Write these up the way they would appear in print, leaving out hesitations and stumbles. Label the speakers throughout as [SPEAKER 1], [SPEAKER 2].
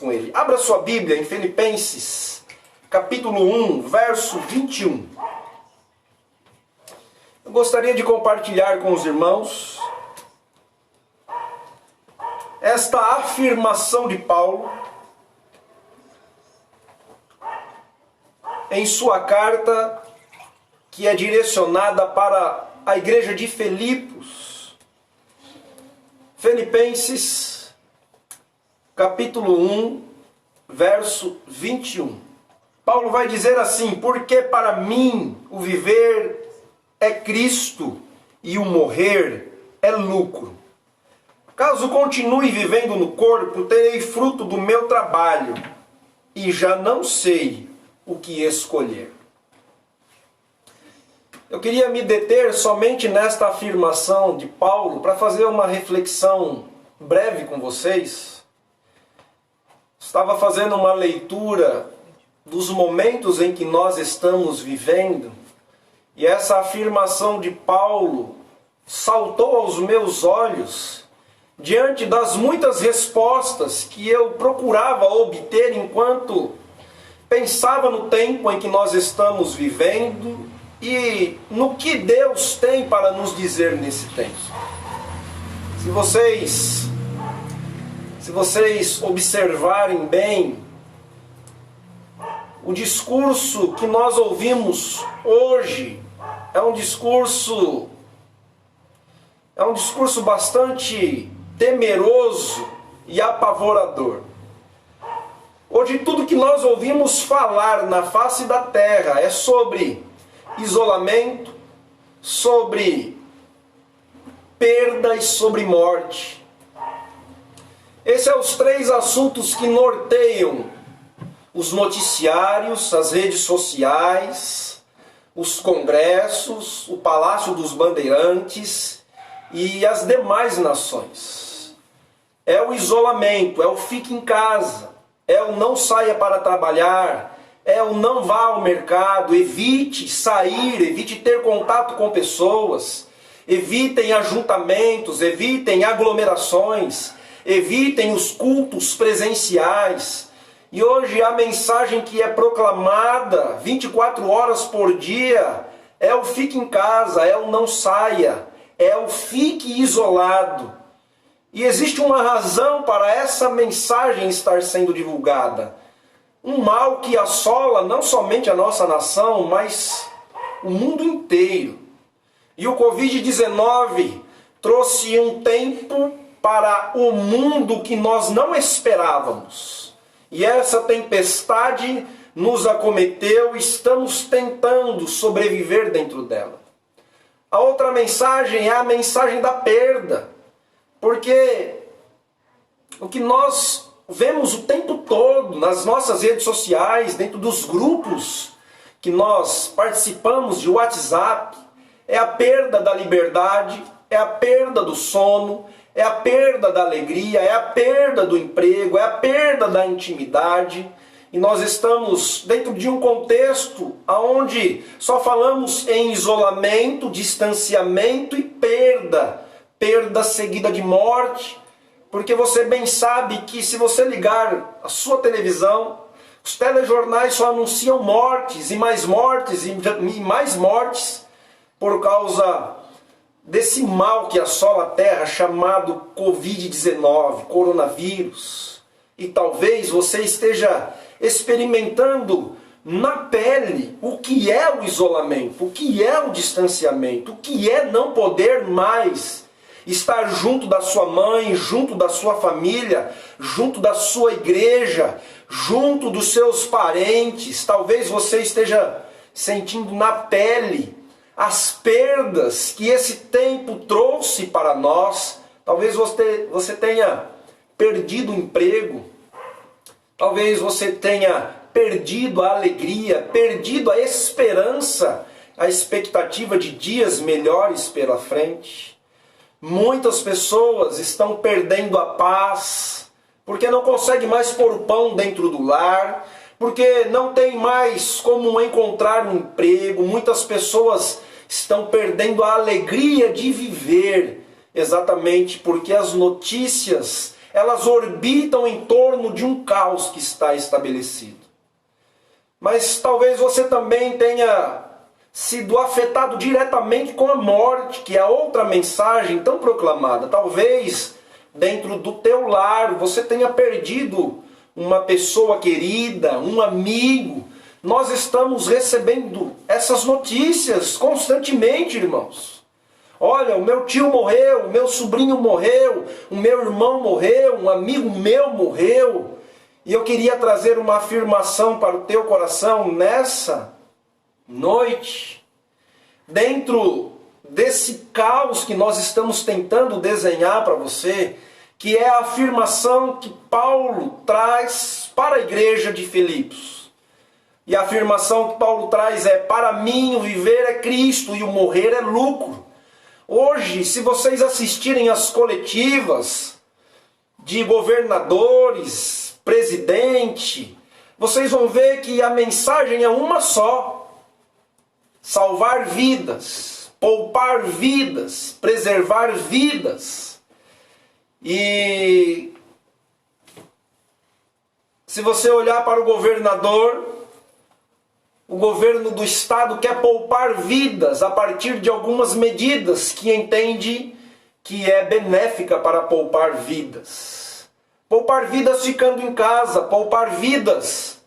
[SPEAKER 1] com ele. Abra sua Bíblia em Filipenses, capítulo 1, verso 21. Eu gostaria de compartilhar com os irmãos esta afirmação de Paulo em sua carta que é direcionada para a igreja de Filipos. Filipenses, capítulo 1, verso 21. Paulo vai dizer assim: porque para mim o viver é Cristo e o morrer é lucro. Caso continue vivendo no corpo, terei fruto do meu trabalho e já não sei o que escolher. Eu queria me deter somente nesta afirmação de Paulo para fazer uma reflexão breve com vocês. Estava fazendo uma leitura dos momentos em que nós estamos vivendo e essa afirmação de Paulo saltou aos meus olhos diante das muitas respostas que eu procurava obter enquanto pensava no tempo em que nós estamos vivendo e no que Deus tem para nos dizer nesse tempo. Se vocês observarem bem, o discurso que nós ouvimos hoje é um discurso bastante temeroso e apavorador. Hoje tudo que nós ouvimos falar na face da terra é sobre isolamento, sobre perda e sobre morte. Esses são os três assuntos que norteiam os noticiários, as redes sociais, os congressos, o Palácio dos Bandeirantes e as demais nações. É o isolamento, é o fique em casa, é o não saia para trabalhar, é o não vá ao mercado, evite sair, evite ter contato com pessoas, evitem ajuntamentos, evitem aglomerações, evitem os cultos presenciais. E hoje a mensagem que é proclamada 24 horas por dia é o fique em casa, é o não saia, é o fique isolado. E existe uma razão para essa mensagem estar sendo divulgada. Um mal que assola não somente a nossa nação, mas o mundo inteiro. E o Covid-19 trouxe um tempo para o mundo que nós não esperávamos. E essa tempestade nos acometeu e estamos tentando sobreviver dentro dela. A outra mensagem é a mensagem da perda. Porque o que nós vemos o tempo todo nas nossas redes sociais, dentro dos grupos que nós participamos de WhatsApp, é a perda da liberdade, é a perda do sono, é a perda da alegria, é a perda do emprego, é a perda da intimidade. E nós estamos dentro de um contexto onde só falamos em isolamento, distanciamento e perda. Perda seguida de morte, porque você bem sabe que se você ligar a sua televisão, os telejornais só anunciam mortes e mais mortes e mais mortes por causa desse mal que assola a terra chamado Covid-19, coronavírus. E talvez você esteja experimentando na pele o que é o isolamento, o que é o distanciamento, o que é não poder mais estar junto da sua mãe, junto da sua família, junto da sua igreja, junto dos seus parentes. Talvez você esteja sentindo na pele as perdas que esse tempo trouxe para nós. Talvez você tenha perdido o emprego, talvez você tenha perdido a alegria, perdido a esperança, a expectativa de dias melhores pela frente. Muitas pessoas estão perdendo a paz, porque não conseguem mais pôr o pão dentro do lar, porque não tem mais como encontrar um emprego. Muitas pessoas estão perdendo a alegria de viver, exatamente porque as notícias elas orbitam em torno de um caos que está estabelecido. Mas talvez você também tenha sido afetado diretamente com a morte, que é a outra mensagem tão proclamada. Talvez dentro do teu lar você tenha perdido uma pessoa querida, um amigo. Nós estamos recebendo essas notícias constantemente, irmãos. Olha, o meu tio morreu, o meu sobrinho morreu, o meu irmão morreu, um amigo meu morreu. E eu queria trazer uma afirmação para o teu coração nessa noite. Dentro desse caos que nós estamos tentando desenhar para você, que é a afirmação que Paulo traz para a igreja de Filipos. E a afirmação que Paulo traz é: para mim o viver é Cristo e o morrer é lucro. Hoje, se vocês assistirem às coletivas de governadores, presidente, vocês vão ver que a mensagem é uma só: salvar vidas, poupar vidas, preservar vidas. E se você olhar para o governador, o governo do estado quer poupar vidas a partir de algumas medidas que entende que é benéfica para poupar vidas. Poupar vidas ficando em casa, poupar vidas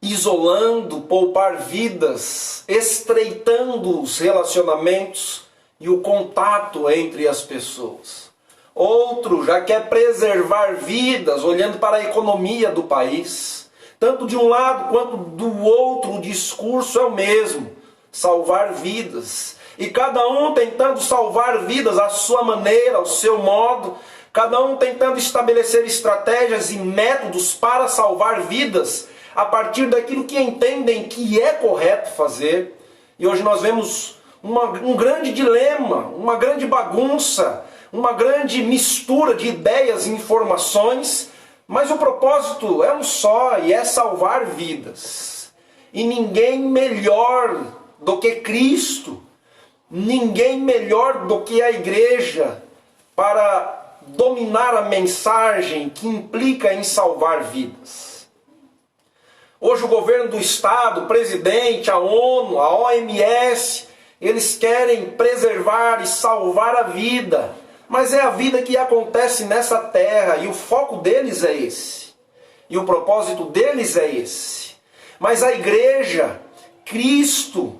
[SPEAKER 1] isolando, poupar vidas estreitando os relacionamentos e o contato entre as pessoas. Outro já quer preservar vidas, olhando para a economia do país. Tanto de um lado quanto do outro, o discurso é o mesmo: salvar vidas. E cada um tentando salvar vidas à sua maneira, ao seu modo. Cada um tentando estabelecer estratégias e métodos para salvar vidas a partir daquilo que entendem que é correto fazer. E hoje nós vemos um grande dilema, uma grande bagunça, uma grande mistura de ideias e informações, mas o propósito é um só, e é salvar vidas. E ninguém melhor do que Cristo, ninguém melhor do que a igreja para dominar a mensagem que implica em salvar vidas. Hoje o governo do estado, o presidente, a ONU, a OMS, eles querem preservar e salvar a vida. Mas é a vida que acontece nessa terra e o foco deles é esse. E o propósito deles é esse. Mas a igreja, Cristo,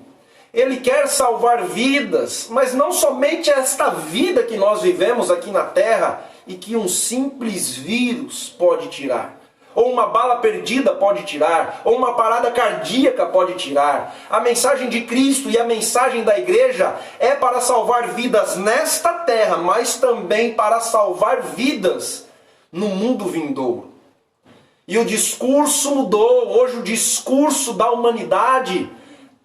[SPEAKER 1] Ele quer salvar vidas, mas não somente esta vida que nós vivemos aqui na terra e que um simples vírus pode tirar. Ou uma bala perdida pode tirar, ou uma parada cardíaca pode tirar. A mensagem de Cristo e a mensagem da igreja é para salvar vidas nesta terra, mas também para salvar vidas no mundo vindouro. E o discurso mudou. Hoje o discurso da humanidade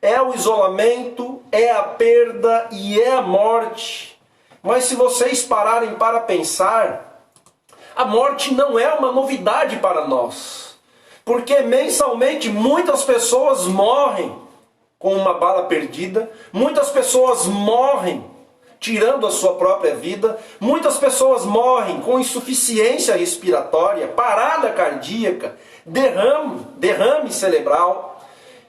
[SPEAKER 1] é o isolamento, é a perda e é a morte. Mas se vocês pararem para pensar, a morte não é uma novidade para nós, porque mensalmente muitas pessoas morrem com uma bala perdida, muitas pessoas morrem tirando a sua própria vida, muitas pessoas morrem com insuficiência respiratória, parada cardíaca, derrame cerebral.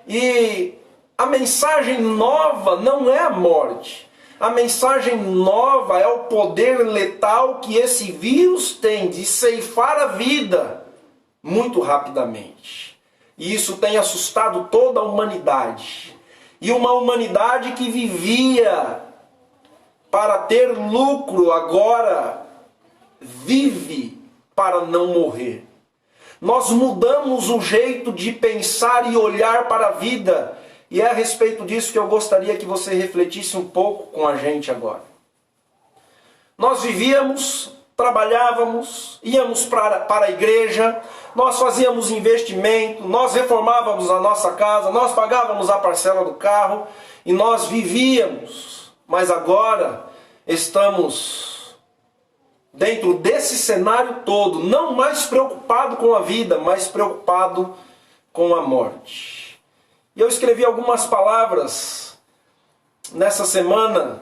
[SPEAKER 1] E a mensagem nova não é a morte. A mensagem nova é o poder letal que esse vírus tem de ceifar a vida muito rapidamente. E isso tem assustado toda a humanidade. E uma humanidade que vivia para ter lucro, agora vive para não morrer. Nós mudamos o jeito de pensar e olhar para a vida. E é a respeito disso que eu gostaria que você refletisse um pouco com a gente agora. Nós vivíamos, trabalhávamos, íamos para a igreja, nós fazíamos investimento, nós reformávamos a nossa casa, nós pagávamos a parcela do carro e nós vivíamos. Mas agora estamos dentro desse cenário todo, não mais preocupado com a vida, mas preocupado com a morte. E eu escrevi algumas palavras nessa semana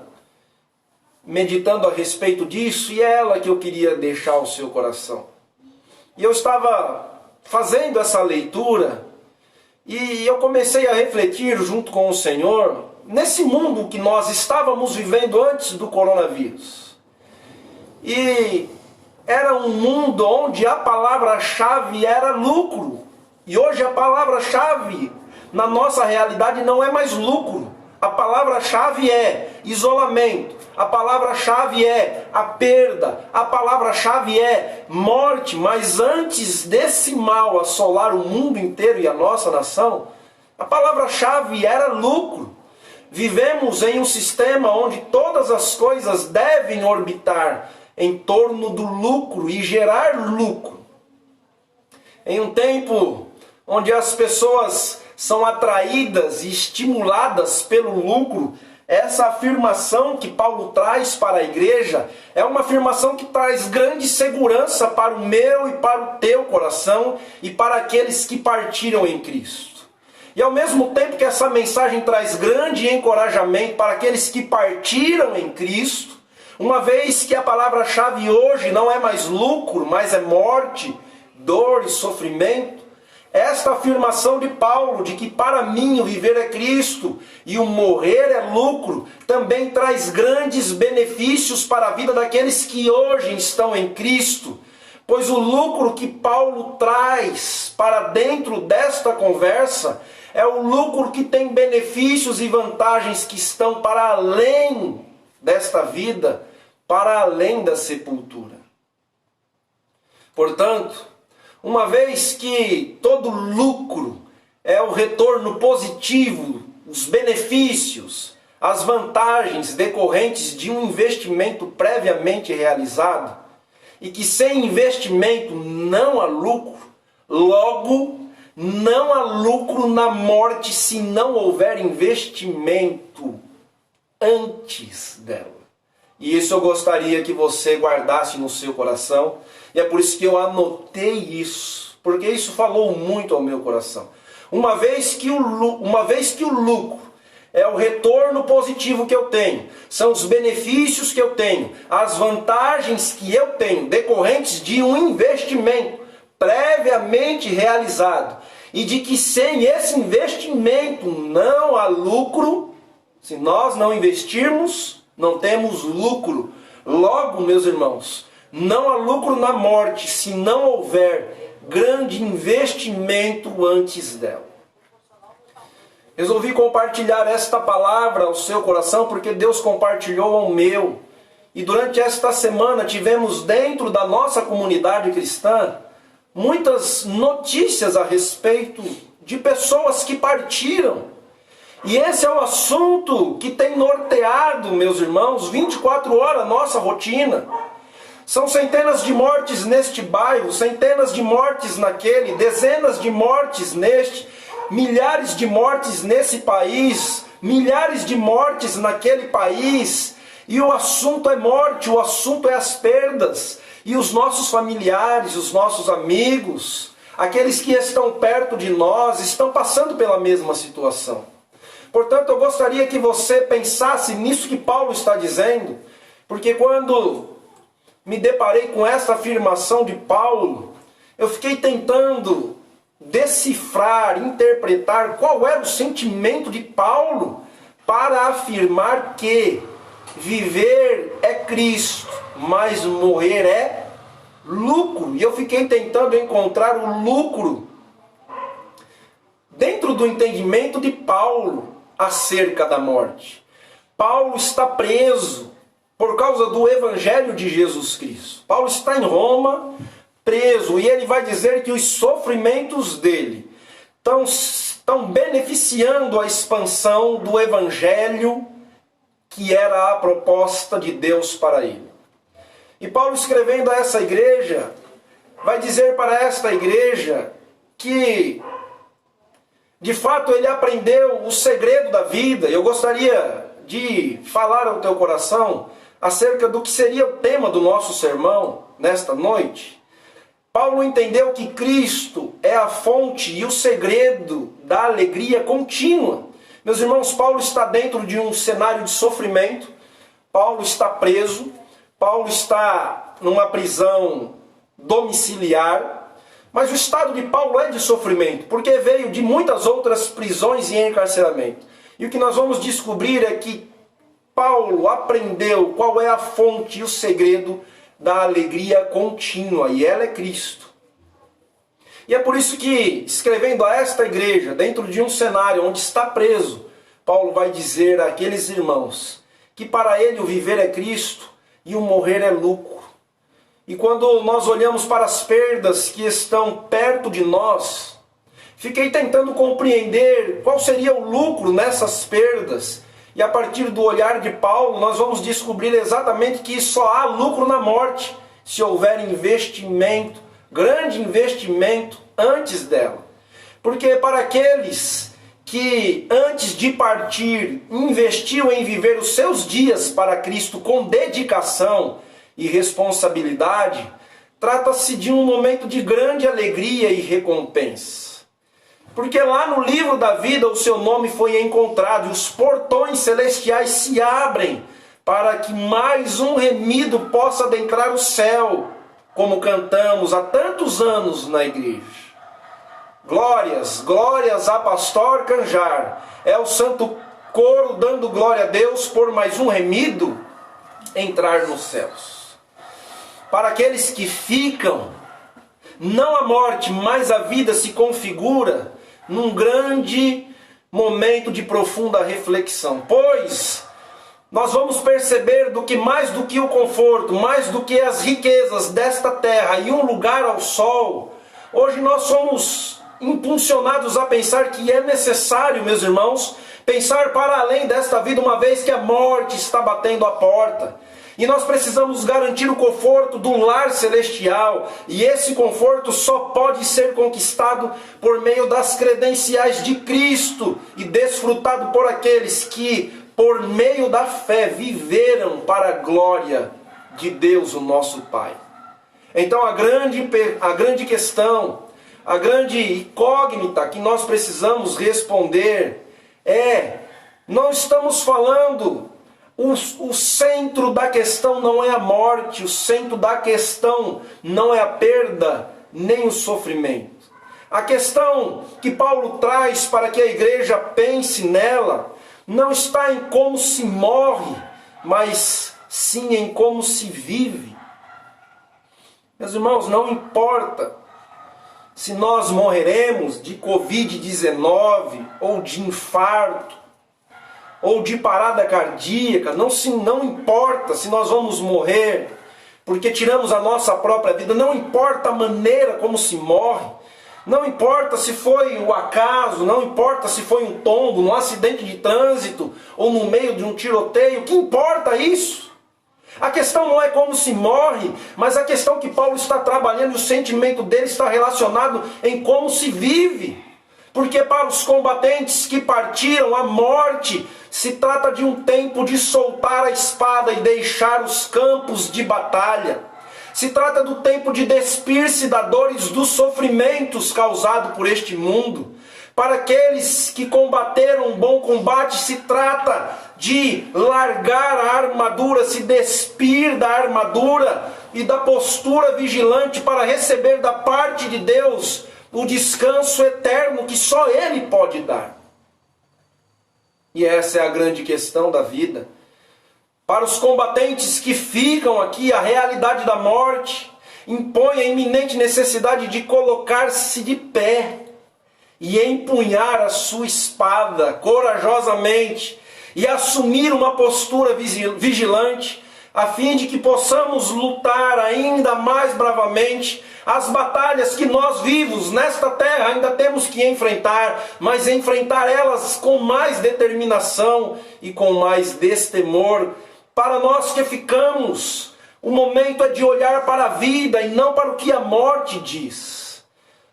[SPEAKER 1] meditando a respeito disso, e é ela que eu queria deixar ao seu coração. E eu estava fazendo essa leitura, e eu comecei a refletir junto com o Senhor, nesse mundo que nós estávamos vivendo antes do coronavírus. E era um mundo onde a palavra-chave era lucro. E hoje a palavra-chave na nossa realidade não é mais lucro. A palavra-chave é isolamento. A palavra-chave é a perda. A palavra-chave é morte. Mas antes desse mal assolar o mundo inteiro e a nossa nação, a palavra-chave era lucro. Vivemos em um sistema onde todas as coisas devem orbitar em torno do lucro e gerar lucro. Em um tempo onde as pessoas são atraídas e estimuladas pelo lucro, essa afirmação que Paulo traz para a igreja é uma afirmação que traz grande segurança para o meu e para o teu coração e para aqueles que partiram em Cristo. E ao mesmo tempo que essa mensagem traz grande encorajamento para aqueles que partiram em Cristo, uma vez que a palavra-chave hoje não é mais lucro, mas é morte, dor e sofrimento, esta afirmação de Paulo, de que para mim o viver é Cristo e o morrer é lucro, também traz grandes benefícios para a vida daqueles que hoje estão em Cristo. Pois o lucro que Paulo traz para dentro desta conversa é o lucro que tem benefícios e vantagens que estão para além desta vida, para além da sepultura. Portanto, uma vez que todo lucro é o retorno positivo, os benefícios, as vantagens decorrentes de um investimento previamente realizado, e que sem investimento não há lucro, logo não há lucro na morte se não houver investimento antes dela. E isso eu gostaria que você guardasse no seu coração. E é por isso que eu anotei isso. Porque isso falou muito ao meu coração. Uma vez que o lucro é o retorno positivo que eu tenho, são os benefícios que eu tenho, as vantagens que eu tenho decorrentes de um investimento previamente realizado. E de que sem esse investimento não há lucro. Se nós não investirmos, não temos lucro. Logo, meus irmãos, não há lucro na morte se não houver grande investimento antes dela. Resolvi compartilhar esta palavra ao seu coração porque Deus compartilhou ao meu. E durante esta semana tivemos dentro da nossa comunidade cristã muitas notícias a respeito de pessoas que partiram. E esse é o assunto que tem norteado, meus irmãos, 24 horas nossa rotina. São centenas de mortes neste bairro, centenas de mortes naquele, dezenas de mortes neste, milhares de mortes nesse país, milhares de mortes naquele país. E o assunto é morte, o assunto é as perdas. E os nossos familiares, os nossos amigos, aqueles que estão perto de nós, estão passando pela mesma situação. Portanto, eu gostaria que você pensasse nisso que Paulo está dizendo, porque quando me deparei com essa afirmação de Paulo, eu fiquei tentando decifrar, interpretar qual era o sentimento de Paulo para afirmar que viver é Cristo, mas morrer é lucro. E eu fiquei tentando encontrar o lucro dentro do entendimento de Paulo acerca da morte. Paulo está preso por causa do Evangelho de Jesus Cristo. Paulo está em Roma, preso, e ele vai dizer que os sofrimentos dele estão beneficiando a expansão do Evangelho que era a proposta de Deus para ele. E Paulo, escrevendo a essa igreja, vai dizer para esta igreja que de fato ele aprendeu o segredo da vida. Eu gostaria de falar ao teu coração acerca do que seria o tema do nosso sermão nesta noite. Paulo entendeu que Cristo é a fonte e o segredo da alegria contínua. Meus irmãos, Paulo está dentro de um cenário de sofrimento. Paulo está preso, Paulo está numa prisão domiciliar, mas o estado de Paulo é de sofrimento, porque veio de muitas outras prisões e encarceramento. E o que nós vamos descobrir é que Paulo aprendeu qual é a fonte e o segredo da alegria contínua, e ela é Cristo. E é por isso que, escrevendo a esta igreja, dentro de um cenário onde está preso, Paulo vai dizer àqueles irmãos que para ele o viver é Cristo e o morrer é lucro. E quando nós olhamos para as perdas que estão perto de nós, fiquei tentando compreender qual seria o lucro nessas perdas. E a partir do olhar de Paulo, nós vamos descobrir exatamente que só há lucro na morte, se houver investimento, grande investimento antes dela. Porque para aqueles que antes de partir investiu em viver os seus dias para Cristo com dedicação e responsabilidade, trata-se de um momento de grande alegria e recompensa. Porque lá no livro da vida o seu nome foi encontrado e os portões celestiais se abrem para que mais um remido possa adentrar o céu, como cantamos há tantos anos na igreja. Glórias, glórias a pastor Canjar. É o santo coro dando glória a Deus por mais um remido entrar nos céus. Para aqueles que ficam, não a morte, mas a vida se configura num grande momento de profunda reflexão. Pois nós vamos perceber do que mais do que o conforto, mais do que as riquezas desta terra e um lugar ao sol, hoje nós somos impulsionados a pensar que é necessário, meus irmãos, pensar para além desta vida, uma vez que a morte está batendo a porta. E nós precisamos garantir o conforto do lar celestial. E esse conforto só pode ser conquistado por meio das credenciais de Cristo e desfrutado por aqueles que, por meio da fé, viveram para a glória de Deus, o nosso Pai. Então a grande questão, a grande incógnita que nós precisamos responder é: não estamos falando... O centro da questão não é a morte, o centro da questão não é a perda, nem o sofrimento. A questão que Paulo traz para que a igreja pense nela, não está em como se morre, mas sim em como se vive. Meus irmãos, não importa se nós morreremos de Covid-19 ou de infarto, ou de parada cardíaca, não importa se nós vamos morrer porque tiramos a nossa própria vida, não importa a maneira como se morre, não importa se foi o acaso, não importa se foi um tombo, num acidente de trânsito ou no meio de um tiroteio, o que importa isso? A questão não é como se morre, mas a questão que Paulo está trabalhando, e o sentimento dele está relacionado em como se vive. Porque para os combatentes que partiram, a morte se trata de um tempo de soltar a espada e deixar os campos de batalha. Se trata do tempo de despir-se das dores, dos sofrimentos causados por este mundo. Para aqueles que combateram um bom combate, se trata de largar a armadura, se despir da armadura e da postura vigilante para receber da parte de Deus o descanso eterno que só Ele pode dar. E essa é a grande questão da vida. Para os combatentes que ficam aqui, a realidade da morte impõe a iminente necessidade de colocar-se de pé e empunhar a sua espada corajosamente e assumir uma postura vigilante, a fim de que possamos lutar ainda mais bravamente as batalhas que nós vivos nesta terra ainda temos que enfrentar, mas enfrentar elas com mais determinação e com mais destemor. Para nós que ficamos, o momento é de olhar para a vida e não para o que a morte diz.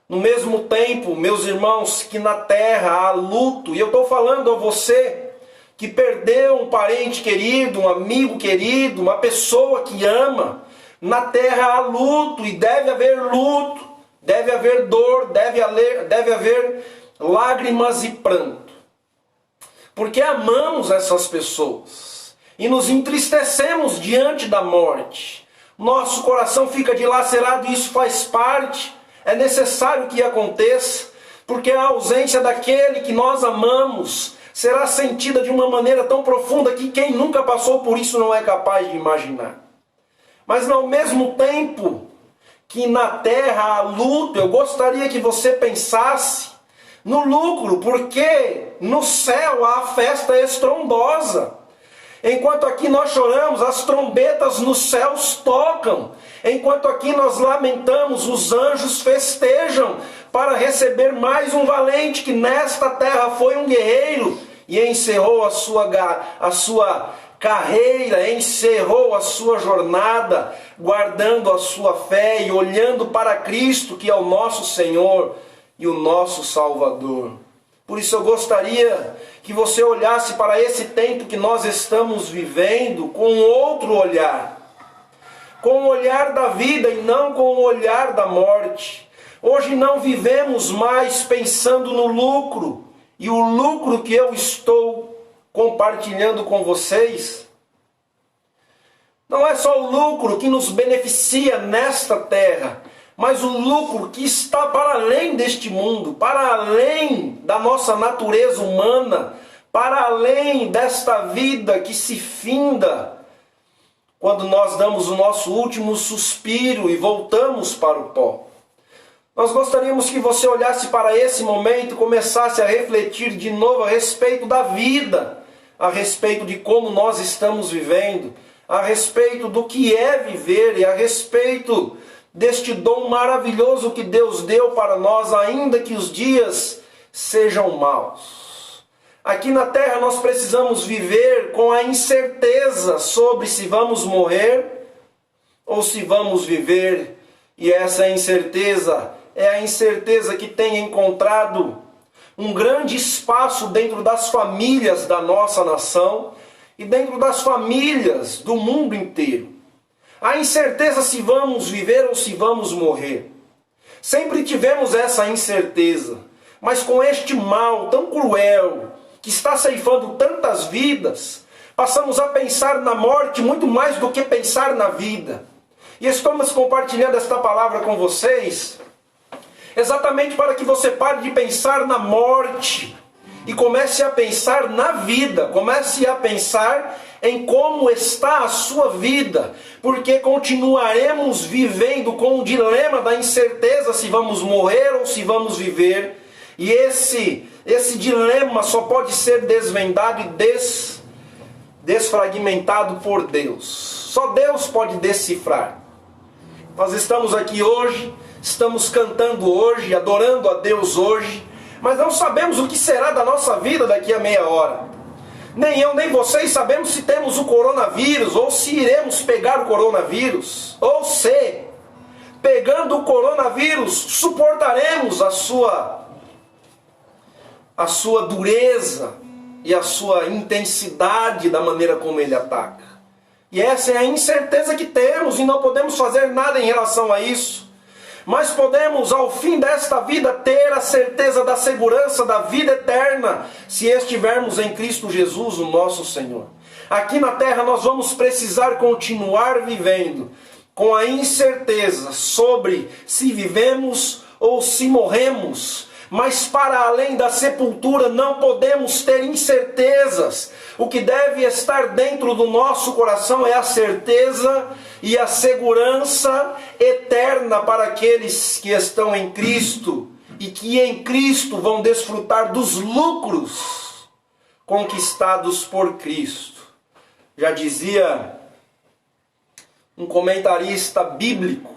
[SPEAKER 1] No mesmo tempo, meus irmãos, que na terra há luto, e eu estou falando a você que perdeu um parente querido, um amigo querido, uma pessoa que ama. Na terra há luto, e deve haver luto, deve haver dor, deve haver lágrimas e pranto. Porque amamos essas pessoas. e nos entristecemos diante da morte. Nosso coração fica dilacerado e isso faz parte, é necessário que aconteça, porque a ausência daquele que nós amamos será sentida de uma maneira tão profunda que quem nunca passou por isso não é capaz de imaginar. Mas ao mesmo tempo que na terra há luto, eu gostaria que você pensasse no lucro, porque no céu há festa estrondosa. Enquanto aqui nós choramos, as trombetas nos céus tocam. Enquanto aqui nós lamentamos, os anjos festejam para receber mais um valente que nesta terra foi um guerreiro e encerrou a sua carreira, encerrou a sua jornada, guardando a sua fé e olhando para Cristo, que é o nosso Senhor e o nosso Salvador. Por isso eu gostaria que você olhasse para esse tempo que nós estamos vivendo com outro olhar. Com o olhar da vida e não com o olhar da morte. Hoje não vivemos mais pensando no lucro. E o lucro que eu estou compartilhando com vocês não é só o lucro que nos beneficia nesta terra, mas o lucro que está para além deste mundo, para além da nossa natureza humana, para além desta vida que se finda, quando nós damos o nosso último suspiro e voltamos para o pó. Nós gostaríamos que você olhasse para esse momento e começasse a refletir de novo a respeito da vida, a respeito de como nós estamos vivendo, a respeito do que é viver e a respeito deste dom maravilhoso que Deus deu para nós, ainda que os dias sejam maus. Aqui na terra nós precisamos viver com a incerteza sobre se vamos morrer ou se vamos viver. E essa incerteza é a incerteza que tem encontrado um grande espaço dentro das famílias da nossa nação e dentro das famílias do mundo inteiro. A incerteza se vamos viver ou se vamos morrer. Sempre tivemos essa incerteza, mas com este mal tão cruel, que está ceifando tantas vidas, passamos a pensar na morte muito mais do que pensar na vida. E estamos compartilhando esta palavra com vocês, exatamente para que você pare de pensar na morte e comece a pensar na vida, comece a pensar em como está a sua vida, porque continuaremos vivendo com o dilema da incerteza se vamos morrer ou se vamos viver, e esse dilema só pode ser desvendado e desfragmentado por Deus. Só Deus pode decifrar. Nós estamos aqui hoje, estamos cantando hoje, adorando a Deus hoje, mas não sabemos o que será da nossa vida daqui a meia hora. Nem eu, nem vocês sabemos se temos o coronavírus, ou se iremos pegar o coronavírus, ou se, pegando o coronavírus, suportaremos a sua dureza e a sua intensidade da maneira como ele ataca. E essa é a incerteza que temos e não podemos fazer nada em relação a isso. Mas podemos, ao fim desta vida, ter a certeza da segurança da vida eterna, se estivermos em Cristo Jesus, o nosso Senhor. Aqui na terra nós vamos precisar continuar vivendo com a incerteza sobre se vivemos ou se morremos. Mas para além da sepultura não podemos ter incertezas. O que deve estar dentro do nosso coração é a certeza e a segurança eterna para aqueles que estão em Cristo e que em Cristo vão desfrutar dos lucros conquistados por Cristo. Já dizia um comentarista bíblico: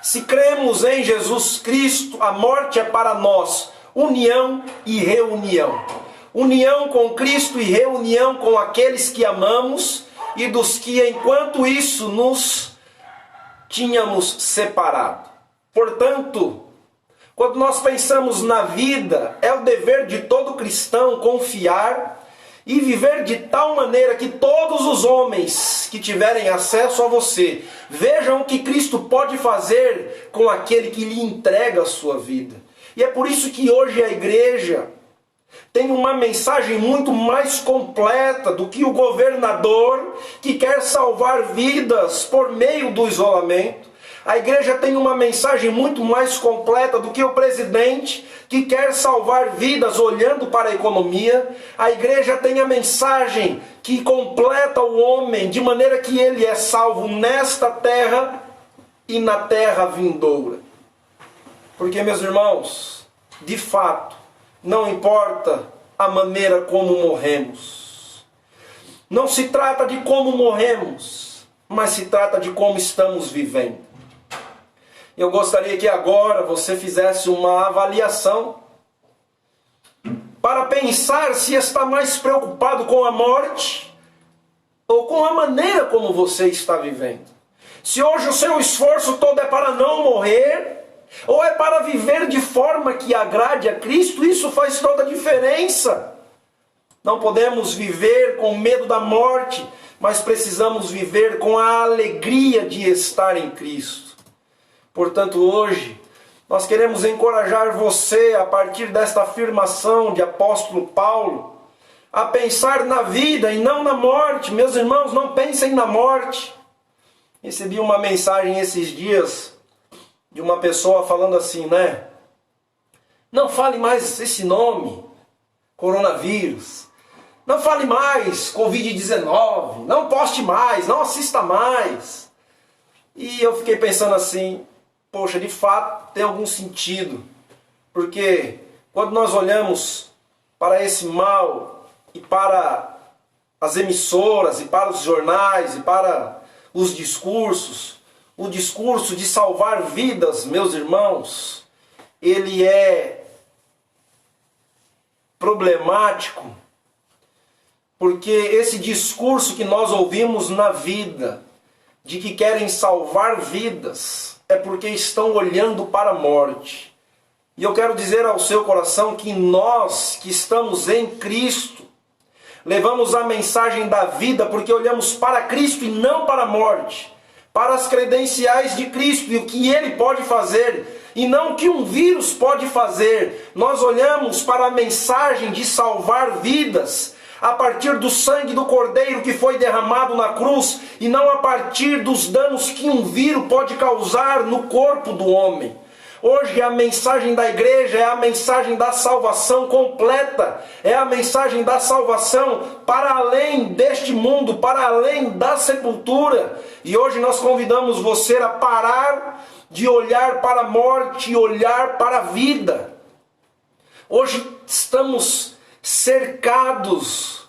[SPEAKER 1] se cremos em Jesus Cristo, a morte é para nós união e reunião. União com Cristo e reunião com aqueles que amamos e dos que, enquanto isso, nos tínhamos separado. Portanto, quando nós pensamos na vida, é o dever de todo cristão confiar e viver de tal maneira que todos os homens que tiverem acesso a você vejam o que Cristo pode fazer com aquele que lhe entrega a sua vida. E é por isso que hoje a igreja tem uma mensagem muito mais completa do que o governador que quer salvar vidas por meio do isolamento. A igreja tem uma mensagem muito mais completa do que o presidente que quer salvar vidas olhando para a economia. A igreja tem a mensagem que completa o homem de maneira que ele é salvo nesta terra e na terra vindoura. Porque, meus irmãos, de fato, não importa a maneira como morremos. Não se trata de como morremos, mas se trata de como estamos vivendo. Eu gostaria que agora você fizesse uma avaliação para pensar se está mais preocupado com a morte ou com a maneira como você está vivendo. Se hoje o seu esforço todo é para não morrer, ou é para viver de forma que agrade a Cristo, isso faz toda a diferença. Não podemos viver com medo da morte, mas precisamos viver com a alegria de estar em Cristo. Portanto, hoje, nós queremos encorajar você, a partir desta afirmação de apóstolo Paulo, a pensar na vida e não na morte. Meus irmãos, não pensem na morte. Recebi uma mensagem esses dias de uma pessoa falando assim, né? Não fale mais esse nome, coronavírus. Não fale mais Covid-19. Não poste mais, não assista mais. E eu fiquei pensando assim, poxa, de fato tem algum sentido. Porque quando nós olhamos para esse mal e para as emissoras e para os jornais e para os discursos, o discurso de salvar vidas, meus irmãos, ele é problemático, porque esse discurso que nós ouvimos na vida, de que querem salvar vidas, é porque estão olhando para a morte. E eu quero dizer ao seu coração que nós que estamos em Cristo, levamos a mensagem da vida porque olhamos para Cristo e não para a morte, para as credenciais de Cristo e o que Ele pode fazer, e não o que um vírus pode fazer. Nós olhamos para a mensagem de salvar vidas a partir do sangue do Cordeiro que foi derramado na cruz, e não a partir dos danos que um vírus pode causar no corpo do homem. Hoje a mensagem da igreja é a mensagem da salvação completa, é a mensagem da salvação para além deste mundo, para além da sepultura. E hoje nós convidamos você a parar de olhar para a morte e olhar para a vida. Hoje estamos cercados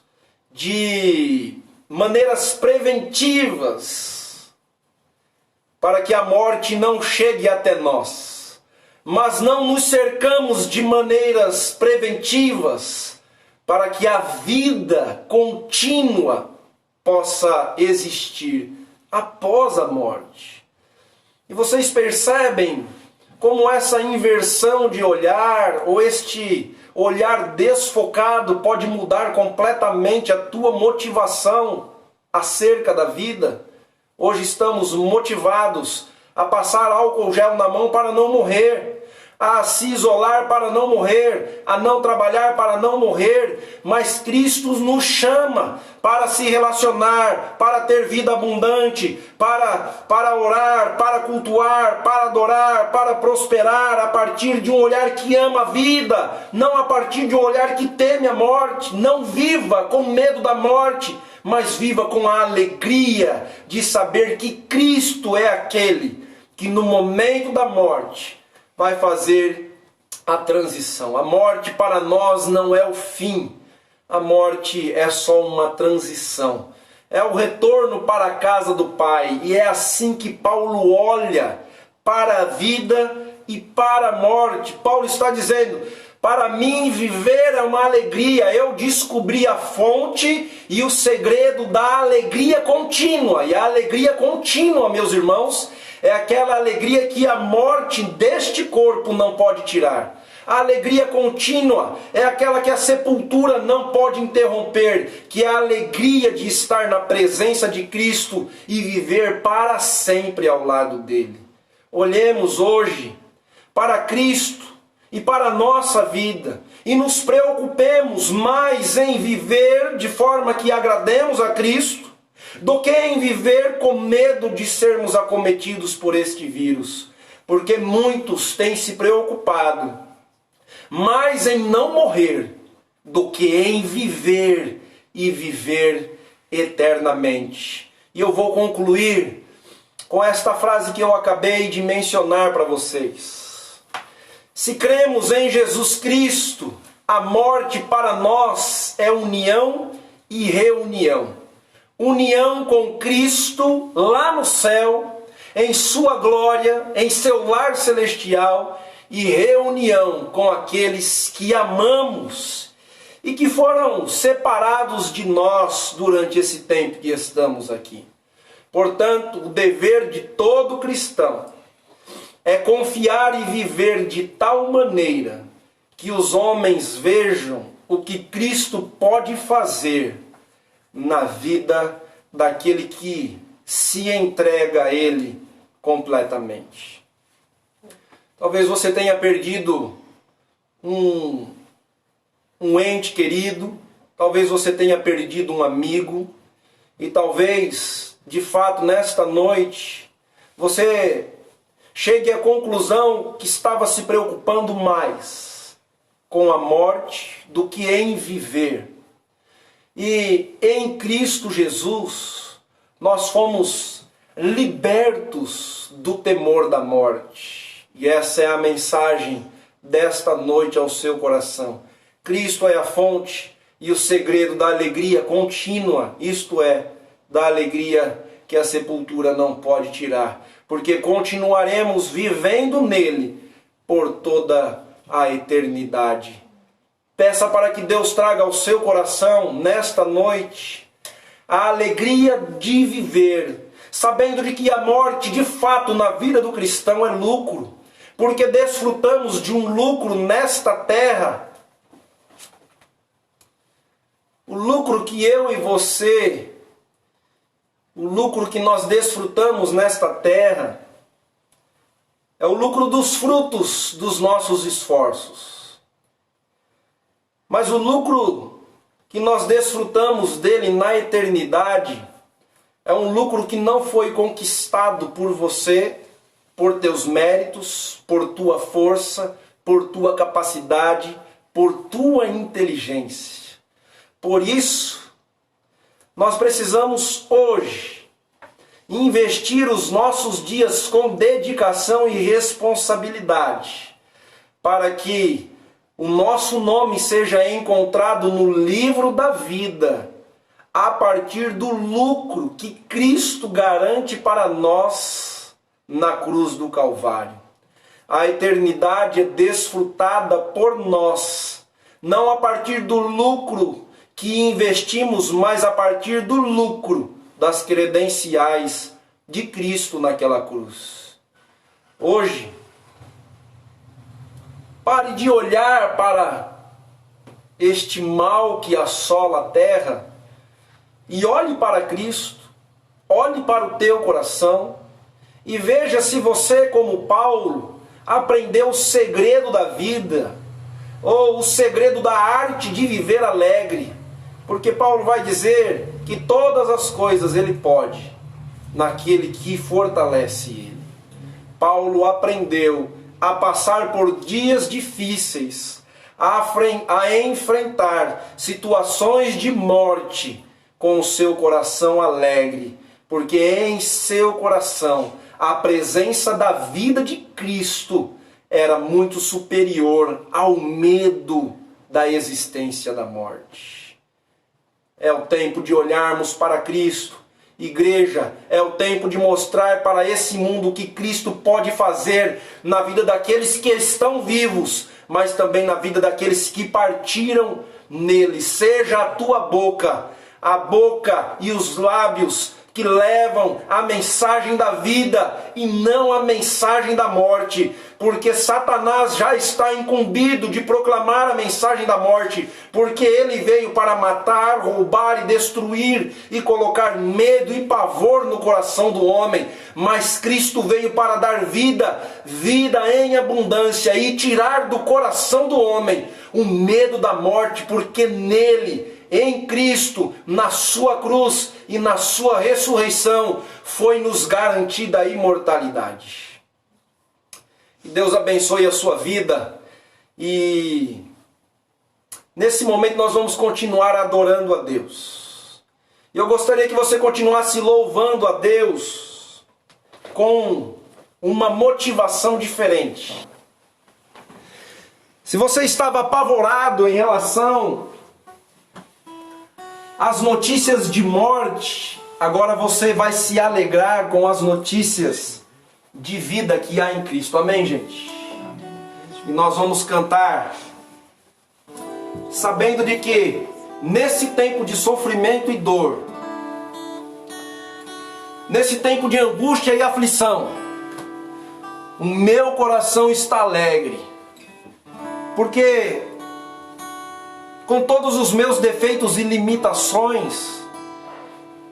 [SPEAKER 1] de maneiras preventivas para que a morte não chegue até nós. Mas não nos cercamos de maneiras preventivas para que a vida contínua possa existir após a morte. E vocês percebem como essa inversão de olhar, ou este olhar desfocado, pode mudar completamente a tua motivação acerca da vida? Hoje estamos motivados a passar álcool gel na mão para não morrer, a se isolar para não morrer, a não trabalhar para não morrer, mas Cristo nos chama para se relacionar, para ter vida abundante, para orar, para cultuar, para adorar, para prosperar a partir de um olhar que ama a vida, não a partir de um olhar que teme a morte. Não viva com medo da morte, mas viva com a alegria de saber que Cristo é aquele que no momento da morte vai fazer a transição. A morte para nós não é o fim. A morte é só uma transição. É o retorno para a casa do Pai. E é assim que Paulo olha para a vida e para a morte. Paulo está dizendo: para mim viver é uma alegria. Eu descobri a fonte e o segredo da alegria contínua. E a alegria contínua, meus irmãos, é aquela alegria que a morte deste corpo não pode tirar. A alegria contínua é aquela que a sepultura não pode interromper, que é a alegria de estar na presença de Cristo e viver para sempre ao lado dele. Olhemos hoje para Cristo e para a nossa vida, e nos preocupemos mais em viver de forma que agrademos a Cristo, do que em viver com medo de sermos acometidos por este vírus. Porque muitos têm se preocupado mais em não morrer do que em viver e viver eternamente. E eu vou concluir com esta frase que eu acabei de mencionar para vocês. Se cremos em Jesus Cristo, a morte para nós é união e reunião. União com Cristo lá no céu, em sua glória, em seu lar celestial, e reunião com aqueles que amamos e que foram separados de nós durante esse tempo que estamos aqui. Portanto, o dever de todo cristão é confiar e viver de tal maneira que os homens vejam o que Cristo pode fazer na vida daquele que se entrega a Ele completamente. Talvez você tenha perdido um ente querido, talvez você tenha perdido um amigo, e talvez, de fato, nesta noite, você chegue à conclusão que estava se preocupando mais com a morte do que em viver. E em Cristo Jesus, nós fomos libertos do temor da morte. E essa é a mensagem desta noite ao seu coração. Cristo é a fonte e o segredo da alegria contínua, isto é, da alegria que a sepultura não pode tirar. Porque continuaremos vivendo nele por toda a eternidade. Peça para que Deus traga ao seu coração, nesta noite, a alegria de viver, sabendo de que a morte, de fato, na vida do cristão é lucro. Porque desfrutamos de um lucro nesta terra. O lucro que eu e você, o lucro que nós desfrutamos nesta terra, é o lucro dos frutos dos nossos esforços. Mas o lucro que nós desfrutamos dele na eternidade é um lucro que não foi conquistado por você, por teus méritos, por tua força, por tua capacidade, por tua inteligência. Por isso, nós precisamos hoje investir os nossos dias com dedicação e responsabilidade, para que o nosso nome seja encontrado no livro da vida, a partir do lucro que Cristo garante para nós na cruz do Calvário. A eternidade é desfrutada por nós, não a partir do lucro que investimos, mas a partir do lucro das credenciais de Cristo naquela cruz. Hoje, pare de olhar para este mal que assola a terra e olhe para Cristo, olhe para o teu coração e veja se você, como Paulo, aprendeu o segredo da vida, ou o segredo da arte de viver alegre. Porque Paulo vai dizer que todas as coisas ele pode, naquele que fortalece ele. Paulo aprendeu a passar por dias difíceis, a enfrentar situações de morte com o seu coração alegre, porque em seu coração a presença da vida de Cristo era muito superior ao medo da existência da morte. É o tempo de olharmos para Cristo. Igreja, é o tempo de mostrar para esse mundo o que Cristo pode fazer na vida daqueles que estão vivos, mas também na vida daqueles que partiram nele. Seja a tua boca, a boca e os lábios que levam a mensagem da vida e não a mensagem da morte. porque Satanás já está incumbido de proclamar a mensagem da morte, porque ele veio para matar, roubar e destruir e colocar medo e pavor no coração do homem. Mas Cristo veio para dar vida, vida em abundância, e tirar do coração do homem o medo da morte, porque nele, em Cristo, na sua cruz e na sua ressurreição, foi nos garantida a imortalidade. Que Deus abençoe a sua vida, e nesse momento nós vamos continuar adorando a Deus. E eu gostaria que você continuasse louvando a Deus com uma motivação diferente. Se você estava apavorado em relação às notícias de morte, agora você vai se alegrar com as notícias de vida que há em Cristo. Amém, gente? E nós vamos cantar sabendo de que nesse tempo de sofrimento e dor, nesse tempo de angústia e aflição, o meu coração está alegre, porque com todos os meus defeitos e limitações,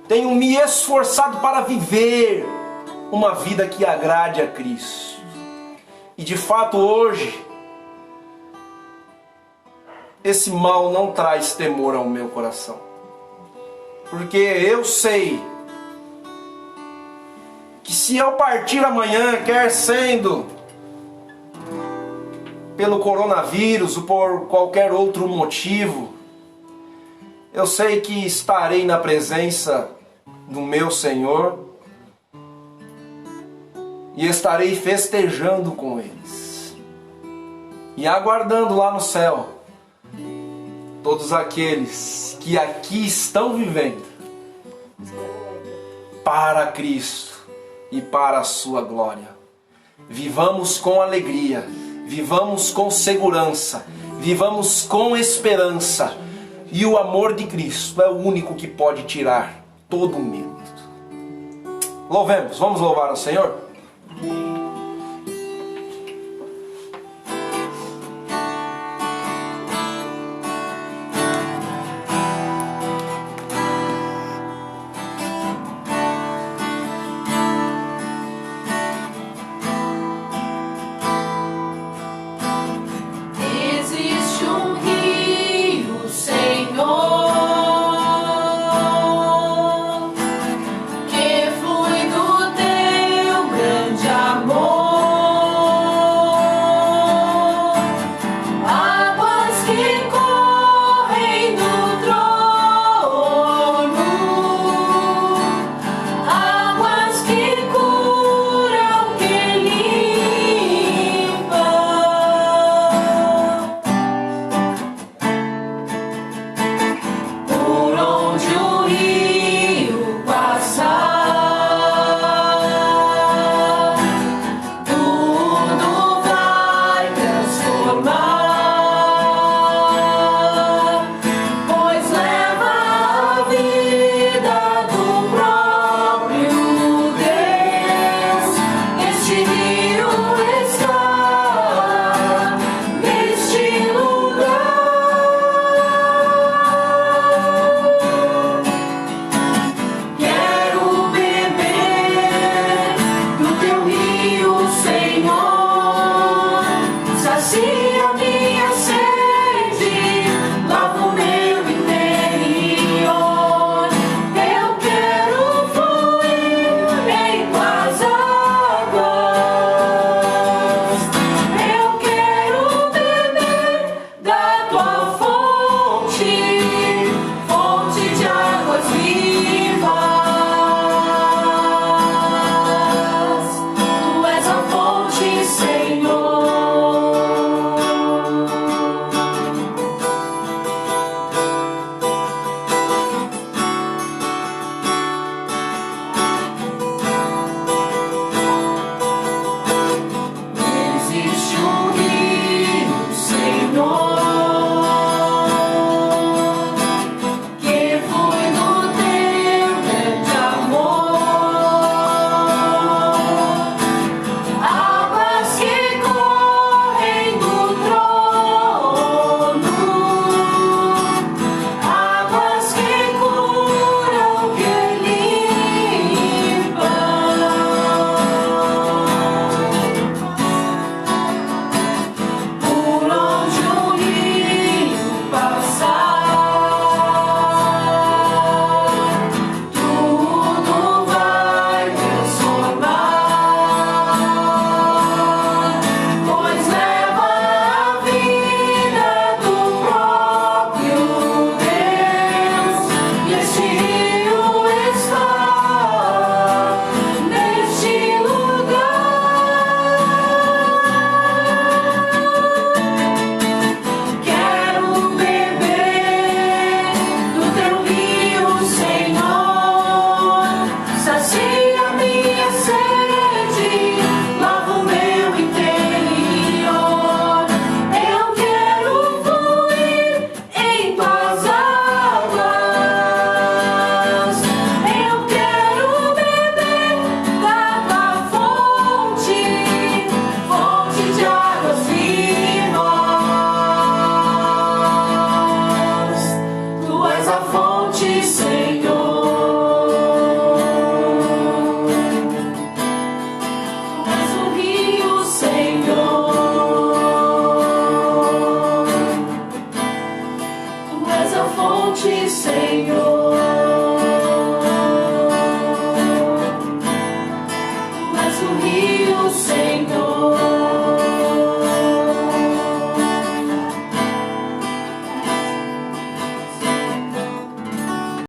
[SPEAKER 1] tenho me esforçado para viver uma vida que agrade a Cristo. E de fato hoje, esse mal não traz temor ao meu coração, porque eu sei que se eu partir amanhã, quer sendo pelo coronavírus ou por qualquer outro motivo, eu sei que estarei na presença do meu Senhor e estarei festejando com eles e aguardando lá no céu todos aqueles que aqui estão vivendo para Cristo e para a sua glória. Vivamos com alegria, vivamos com segurança, vivamos com esperança, e o amor de Cristo é o único que pode tirar todo o medo. Louvemos, vamos louvar ao Senhor?
[SPEAKER 2] Amor. um rio sem